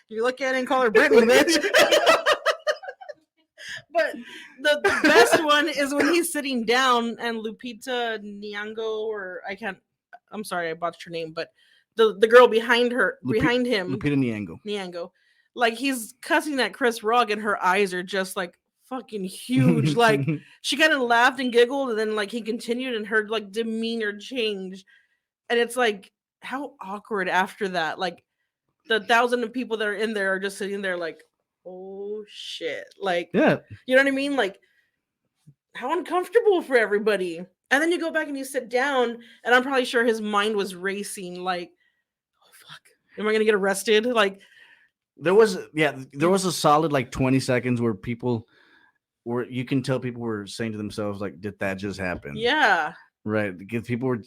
You look at it and call her Brittany, bitch. But the best one is when he's sitting down and Lupita Nyong'o, or I'm sorry, I botched her name, but the girl behind him, Lupita Nyong'o, like he's cussing at Chris Rock, and her eyes are just like fucking huge. Like she kind of laughed and giggled, and then like he continued, and her like demeanor changed, and it's like how awkward after that. Like the 1,000 of people that are in there are just sitting there like, oh shit, like yeah. you know what I mean? Like how uncomfortable for everybody. And then you go back and you sit down, and I'm probably sure his mind was racing. Like, oh fuck, am I gonna get arrested? Like, there was a solid like 20 seconds where you can tell people were saying to themselves like, did that just happen? yeah, Right. Because people were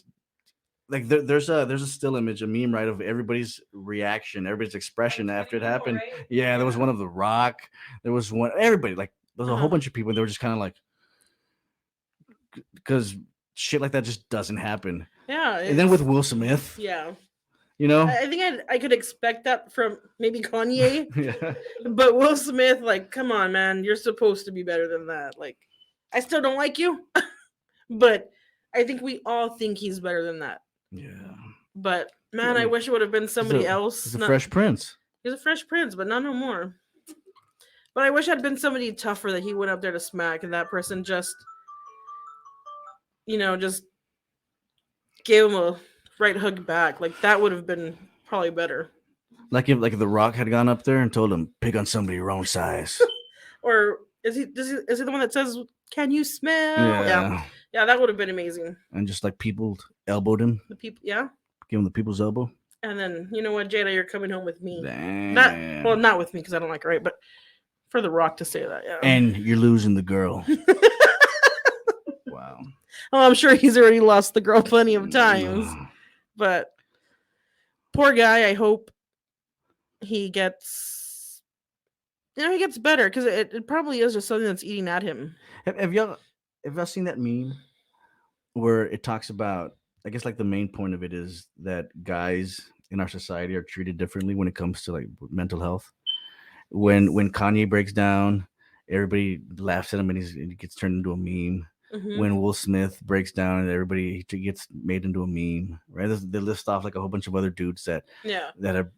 like, there's a still image, a meme, right, of everybody's reaction, everybody's expression Like after it 20 people, happened. right? Yeah, there was Yeah. one of The Rock. There was one. Everybody, like, there was a whole bunch of people, and they were just kind of like, because shit like that just doesn't happen. yeah. And then with Will Smith, yeah, I think I could expect that from maybe Kanye, yeah, but Will Smith, like, come on, man, you're supposed to be better than that. Like, I still don't like you, but I think we all think he's better than that. yeah. But man, I I mean, wish it would have been somebody else. He's a Fresh Prince. He's a Fresh Prince, but not no more. But I wish I'd been somebody tougher that he went up there to smack, and that person just, just gave him a right hug back. Like that would have been probably better. Like if The Rock had gone up there and told him, pick on somebody your own size. Or is he the one that says, "Can you smell?" Yeah, that would have been amazing. And just like people elbowed him, The people, yeah. give him the people's elbow. And then you know what, Jada, you're coming home with me. Damn. Not with me because I don't like her, right? But for The Rock to say that, yeah. And you're losing the girl. Wow. Oh, I'm sure he's already lost the girl plenty of times. But poor guy, I hope he gets better, because it probably is just something that's eating at him. Have y'all seen that meme where it talks about, I guess like the main point of it is that guys in our society are treated differently when it comes to like mental health. When Kanye breaks down, everybody laughs at him and he gets turned into a meme. Mm-hmm. When Will Smith breaks down and everybody gets made into a meme, right? They list off like a whole bunch of other dudes that are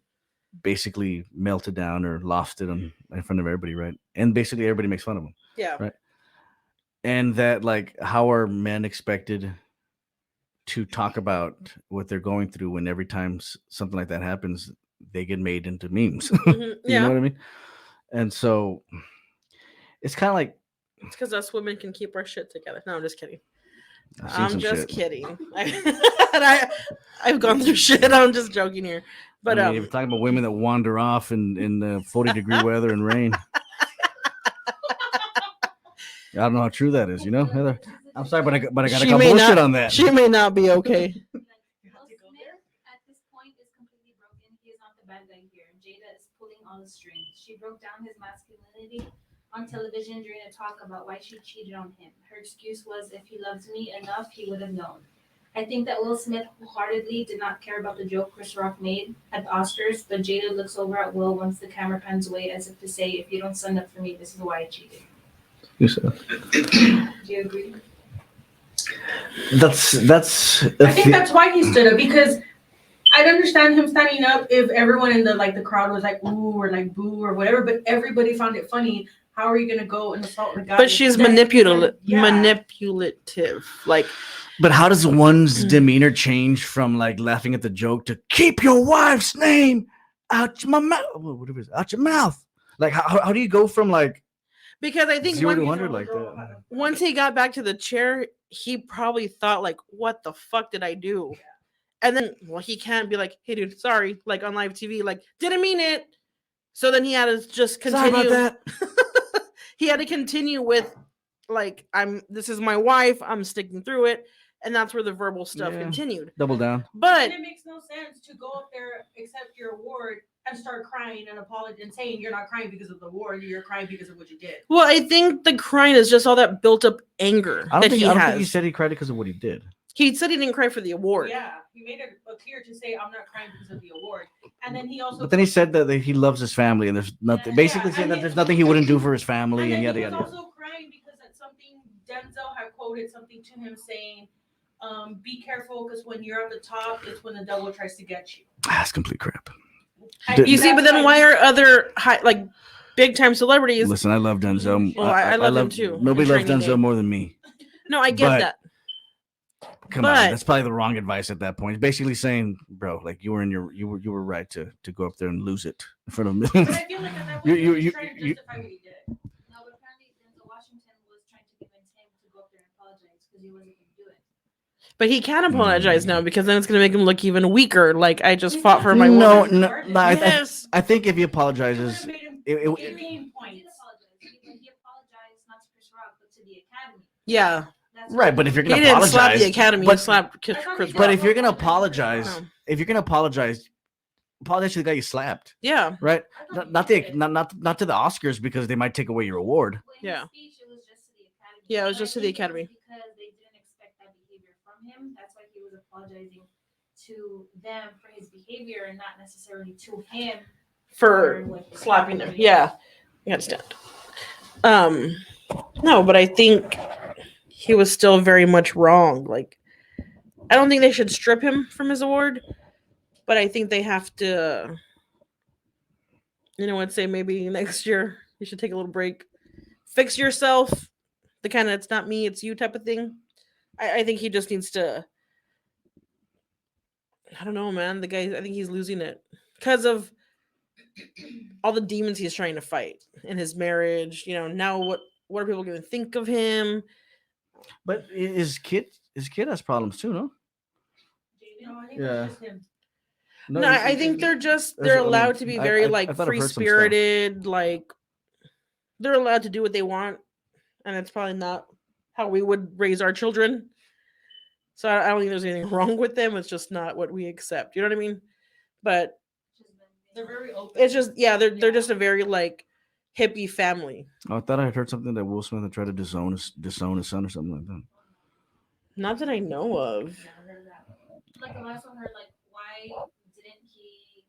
basically melted down or lost it in front of everybody, right? And basically everybody makes fun of them. Yeah. Right. And that, like, how are men expected to talk about what they're going through when every time something like that happens, they get made into memes? Mm-hmm. Yeah. You know what I mean? And so it's kind of like, it's because us women can keep our shit together. No, I'm just kidding. I'm just kidding. I've gone through shit. I'm just joking here. But if you're talking about women that wander off in 40-degree weather and rain, I don't know how true that is. You know, Heather. I'm sorry, but I got to call bullshit on that. She may not be okay. Will Smith at this point is completely broken. He is not the bad guy here. Jada is pulling all the strings. She broke down his masculinity on television during a talk about why she cheated on him. Her excuse was, if he loves me enough, he would have known. I think that Will Smith wholeheartedly did not care about the joke Chris Rock made at the Oscars, but Jada looks over at Will once the camera pans away as if to say, if you don't stand up for me, this is why I cheated. You said Do you agree? that's. I think that's why he stood up, because I'd understand him standing up if everyone in the crowd was like ooh or like boo or whatever, but everybody found it funny. How are you gonna go and assault the guy? But she's that- manipulative. Like, But how does one's Mm. demeanor change from like laughing at the joke to keep your wife's name out my mouth? Whatever it is, out your mouth. Like how do you go from like because I think 0 to when, 100 like that? once he got back to the chair, he probably thought like, "What the fuck did I do?" And then, well, he can't be like, "Hey, dude, sorry," like on live TV, like, "Didn't mean it." So then he had to just Sorry continue. about that. He had to continue with, like, This is my wife. I'm sticking through it, and that's where the verbal stuff Yeah. continued. Double down. But And it makes no sense to go up there, accept your award, and start crying and apologize and saying you're not crying because of the award, you're crying because of what you did. well, I think the crying is just all that built up anger I that don't he think has. he said he cried because of what he did. He said he didn't cry for the award. Yeah, he made it clear to say I'm not crying because of the award, and then he also. But then he said that he loves his family and there's nothing. Basically, saying that there's nothing he wouldn't do for his family and then yada he was yada. also crying because that's something Denzel had quoted something to him saying, "Be careful because when you're at the top, it's when the devil tries to get you." That's complete crap. You see, but then why are other big time celebrities? Listen, I love Denzel. Well, I love him too. Nobody in loves Training Denzel Day. more than me. No, I get But- that. Come But- on, that's probably the wrong advice at that point. It's basically saying, bro, like you were right to go up there and lose it in front of But millions. I feel like at that You- point you- he you- was trying to you- justify what he did. No, but apparently Denzel Washington was trying to convince him to go up there and apologize because he wasn't going to do it. But he can apologize now because then it's gonna make him look even weaker. Like, I just fought for my No, woman. no, Yes. I think if he It apologizes, would've made him it- gain He points. did apologize. He apologized not to Chris Rock, but to the Academy. Yeah. That's right. what But if you're He gonna didn't slap apologize, the Academy. He but- slapped I thought Chris he but Rock. if you're gonna No. apologize, apologize to the guy you slapped, Yeah. right? I thought Not he the did. not to the Oscars because they might take away your award. But in Yeah. his speech, it was just to the Academy. Yeah, it was But I just to the think it was Academy. because they didn't expect that behavior from him. That's why he was apologizing to them for his behavior and not necessarily to him For what the slapping him. Academy Yeah. I understand. No, but I think he was still very much wrong. Like, I don't think they should strip him from his award, but I think they have to, I'd say maybe next year you should take a little break, fix yourself, the kind of it's not me, it's you type of thing. I think he just needs to. I don't know, man. The guy, I think he's losing it because of all the demons he's trying to fight in his marriage. Now what are people going to think of him? But his kid has problems too, no? No, I think Yeah. it's just him. No, he's- I think they're there's- they're I mean, allowed to be very I thought I've free heard some stuff. spirited, like they're allowed to do what they want, and it's probably not how we would raise our children. So I don't think there's anything wrong with them. It's just not what we accept. You know what I mean? But They're very open. it's just they're just a very hippie family. I thought I had heard something that Will Smith had tried to disown his son or something like that. Not that I know of. Like I also heard, why didn't he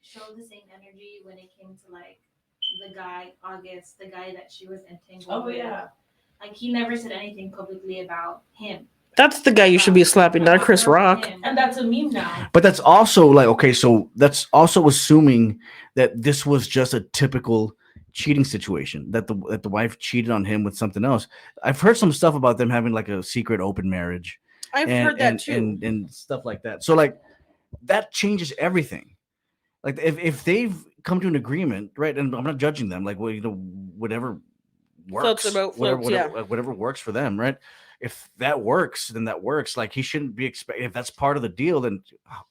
show the same energy when it came to the guy August, the guy that she was entangled Oh with? yeah. Like he never said anything publicly about him. That's the guy you should be slapping, not About Chris her Rock. him. And that's a meme now. But that's also okay, so that's also assuming that this was just a typical cheating situation, that the wife cheated on him with something else. I've heard some stuff about them having a secret open marriage. I've heard that too. and stuff like that. So that changes everything. Like if they've come to an agreement, right? And I'm not judging them. Whatever works, Floats the boat, floats, whatever works for them, right? If that works, then that works. He shouldn't be expected. If that's part of the deal, then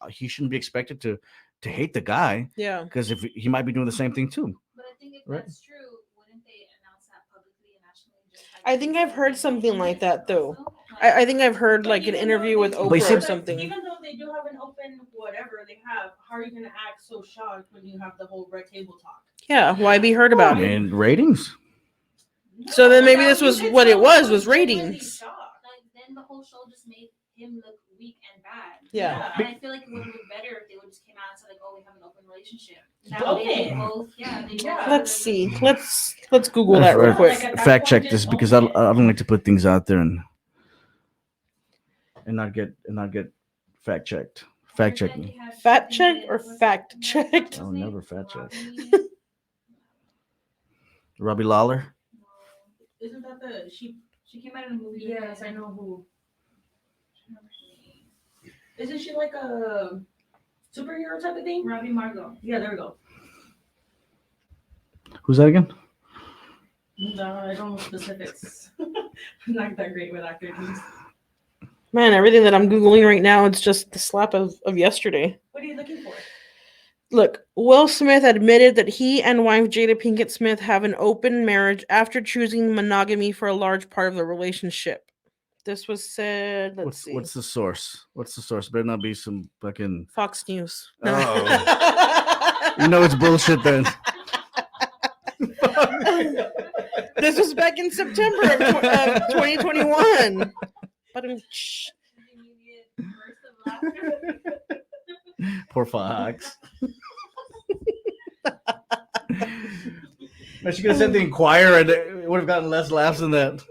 he shouldn't be expected to hate the guy Yeah. because if he might be doing the same thing too. But I think if Right. that's true, wouldn't they announce that publicly and nationally? I think I've heard something like that, though. Also? I think I've heard But an even though interview they with do But you Oprah see- or something. Even though they do have an open whatever they have, how are you gonna act so shocked when you have the whole red table talk? Yeah, why be heard about it? And ratings. So then maybe No, this you was could what it tell was he genuinely ratings. Then the whole show just made him look weak and bad. Yeah. And I feel like it would have looked better if they would just came out and said like, "Oh, we have an open relationship." That Open. way they both, they both Yeah. Let's sort see. of- Let's Google that real Or quick. Like at that fact point, check just this because open I it. don't like to put things out there and not get fact checked. Fact check me. Fact checked or fact checked? I'll never fact check. Robbie Lawler. Isn't that the she She came out in a movie. Yes, I know who. Isn't she like a superhero type of thing? Robbie Margot. Yeah, there we go. Who's that again? No, I don't know specifics. I'm not that great with actor names. Man, everything that I'm Googling right now, it's just the slap of yesterday. What are you looking for? Look, Will Smith admitted that he and wife Jada Pinkett Smith have an open marriage after choosing monogamy for a large part of the relationship. This was said, let's see. What's the source? What's the source? Better not be some fucking. Fox News. Oh. You know it's bullshit then. This was back in September of 2021. But Poor Fox. Man, she could have said the Inquirer and it would have gotten less laughs than that.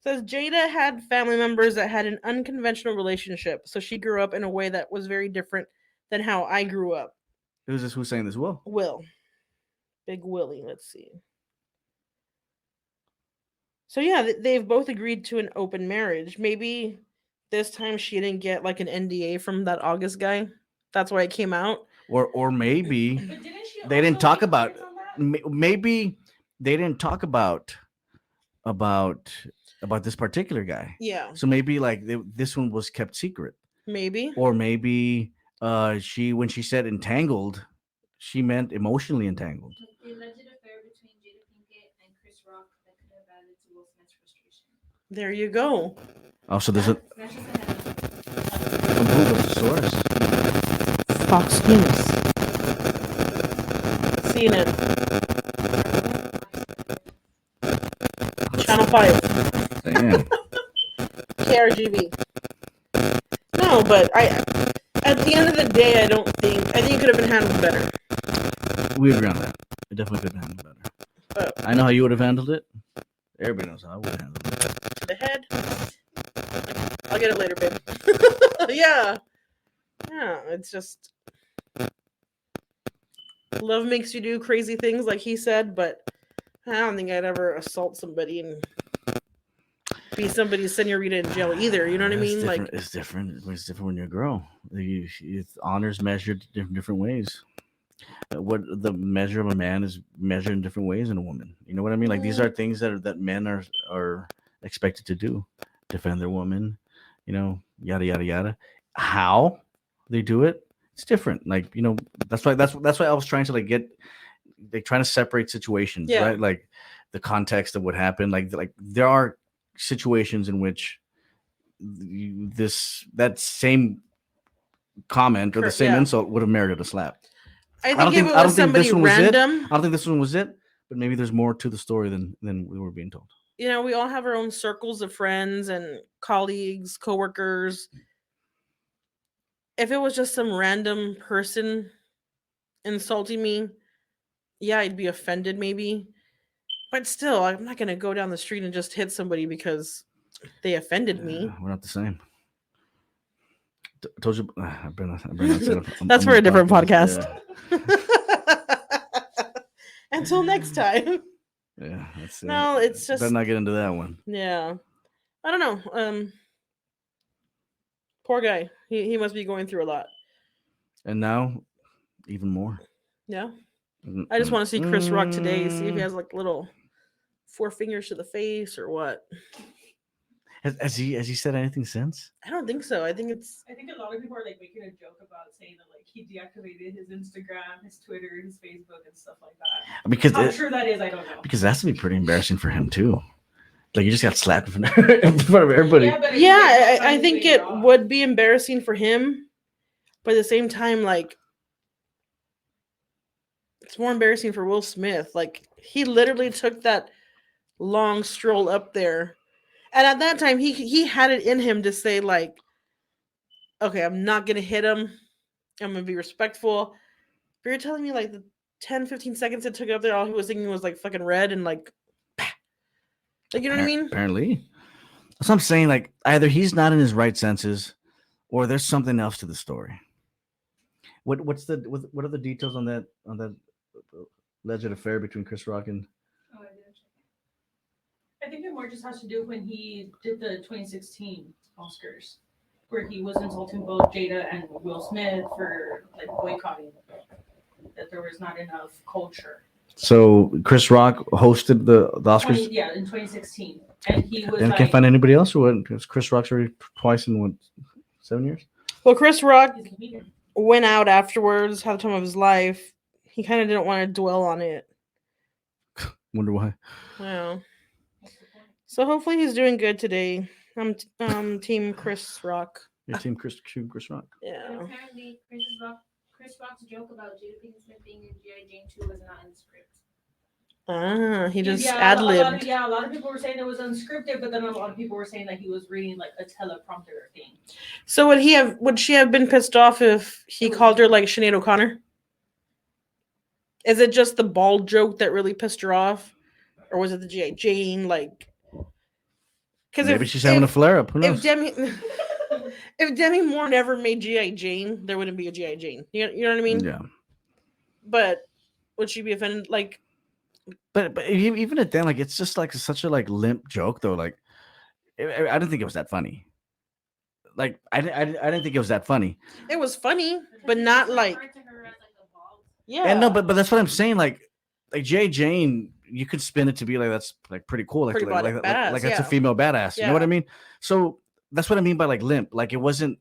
says Jada had family members that had an unconventional relationship, so she grew up in a way that was very different than how I grew up. Who's this? Who's saying this? Will? Will. Big Willie, let's see. So yeah, they've both agreed to an open marriage. Maybe this time she didn't get like an NDA from that August guy. That's why it came out. Or maybe But didn't she they didn't also talk make about. comments on that? Maybe they didn't talk about this particular guy. Yeah, So maybe like this one was kept secret, maybe. or maybe when she said entangled, she meant emotionally entangled. The alleged affair between Jada Pinkett and Chris Rock that could have added to Will Smith's frustration. There you go. Oh, so there's a That's just a headline. from who was the source? Fox News. CNN. Channel 5. Damn. KRGB. No, but at the end of the day, I think it could have been handled better. We agree on that. It definitely could have handled better. I know how you would have handled it. Everybody knows how I would have handled it. To the head. I'll get it later, babe. Yeah. Yeah, it's just love makes you do crazy things, like he said, but I don't think I'd ever assault somebody and be somebody's senorita in jail either. You know what I mean? Like, It's different. It's different when you grow. Honor's measured different ways. What the measure of a man is measured in different ways in a woman. You know what I mean? Like these are things that men are expected to do, defend their woman. You know, yada yada yada. How they do it, it's different. Like that's why I was trying to trying to separate situations, Yeah. right? Like the context of what happened. Like there are situations in which that same comment or the same Yeah. insult would have merited a slap. I don't think if think- it I don't was think this somebody one was it. random, I don't think this one was it, but maybe there's more to the story than we were being told. we all have our own circles of friends and colleagues, coworkers. If it was just some random person insulting me, yeah, I'd be offended maybe. But still, I'm not going to go down the street and just hit somebody because they offended me. We're not the same. Told you. I better not say it. That's I'm for on a different Yeah. podcast. Until next time. Yeah, that's it. No, it's just Better not get into that one. yeah. I don't know. Poor guy. He must be going through a lot. And now, even more. Yeah. I just want to see Chris Rock today, see if he has like little 4 fingers to the face or what. Has he said anything since? I don't think so. I think it's I think a lot of people are like making a joke about saying that like he deactivated his Instagram, his Twitter, his Facebook, and stuff like that. Because How true that is, I don't know. because that's to be pretty embarrassing for him too. Like you just got slapped in front of everybody. but it's yeah, like, I think it would be embarrassing for him, but at the same time, like it's more embarrassing for Will Smith. Like he literally took that long stroll up there, and at that time he had it in him to say like, okay, I'm not gonna hit him. I'm gonna be respectful. But you're telling me like the 10, 15 seconds it took up there, all he was thinking was like fucking red and like, like you know what I mean? Apparently. That's what I'm saying. Like, either he's not in his right senses, or there's something else to the story. What are the details on that alleged affair between Chris Rock and? Oh, I didn't check. I think it more just has to do when he did the 2016 Oscars, where he was insulting both Jada and Will Smith for like boycotting, that there was not enough culture. So Chris Rock hosted the Oscars. In 2016, and he was And like, can't find anybody else, or what? Because Chris Rock's already twice in what 7 years. Well, Chris Rock he's a comedian. went out afterwards, had the time of his life. He kind of didn't want to dwell on it. Wonder why. Wow. So hopefully he's doing good today. I'm team Chris Rock. Your team, Chris Rock. And Yeah. apparently, Chris Rock's joke about Jada Pinkett Smith being in G.I. Jane 2 was not in the script. Ah, he just Yeah, ad a libbed. lot of people were saying it was unscripted, but then a lot of people were saying that he was reading like a teleprompter thing. So would she have been pissed off if he called her like Sinead O'Connor? Is it just the bald joke that really pissed her off, or was it the G.I. Jane? Like, because Maybe she's having a flare up. Who knows? if Demi if Demi Moore never made G.I. Jane, there wouldn't be a G.I. Jane. You know what I mean? Yeah. But would she be offended? Like, But even at then, like, it's just like such a like limp joke though. Like, I didn't think it was that funny. Like, I didn't think it was that funny. it was funny, but Because not it's like, referred to her as like a bald. yeah. And no, but that's what I'm saying. Like J. Jane, you could spin it to be like that's like pretty cool. Like Pretty badass, like that's a yeah. female badass. You know what I Yeah. mean? So that's what I mean by like limp. Like it wasn't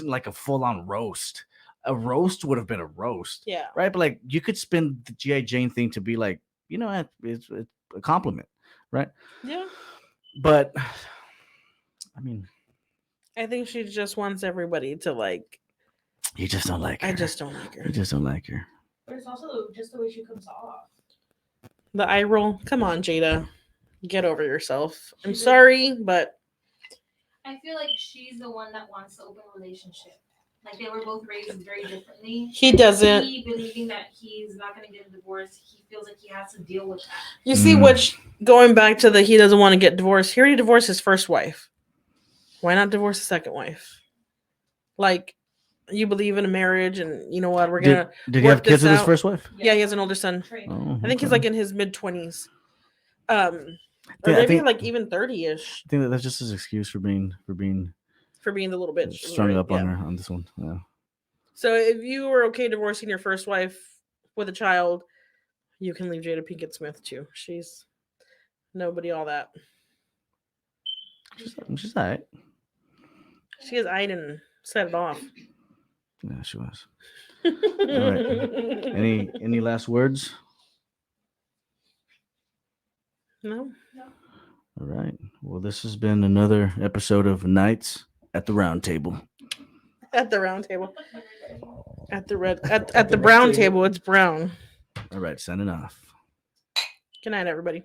like a full on roast. A roast would have been a roast, Yeah. right? But like you could spin the G.I. Jane thing to be like, you know, it's a compliment, right? Yeah. But I mean, I think she just wants everybody to like. you just don't like her. I just don't like her. You just don't like her. But it's also just the way she comes off. The eye roll. Come on, Jada. Get over yourself. I'm She did. sorry, but I feel like she's the one that wants the open relationship. Like they were both raised very differently. he doesn't. He believing that he's not going to get a divorce, he feels like he has to deal with that. You see, which going back to the he doesn't want to get divorced. He already divorced his first wife. Why not divorce the second wife? Like, you believe in a marriage, and you know what? We're gonna. Did he have work this kids with his out. first wife? Yeah, he has an older son. Trey. Oh, I think he's okay. like in his mid-20s. Or I maybe think- like even 30-ish I think that's just his excuse for being for being the little bitch. strung right? up Yeah. on her on this one. Yeah. So if you were okay divorcing your first wife with a child, you can leave Jada Pinkett Smith too. She's nobody all that. She's all right. She is eyed and set it off. Yeah, she was. Any last words? No. All right. Well, this has been another episode of Nights at the Round Table. At the round table. At the brown table, it's brown. All right, signing off. Good night, everybody.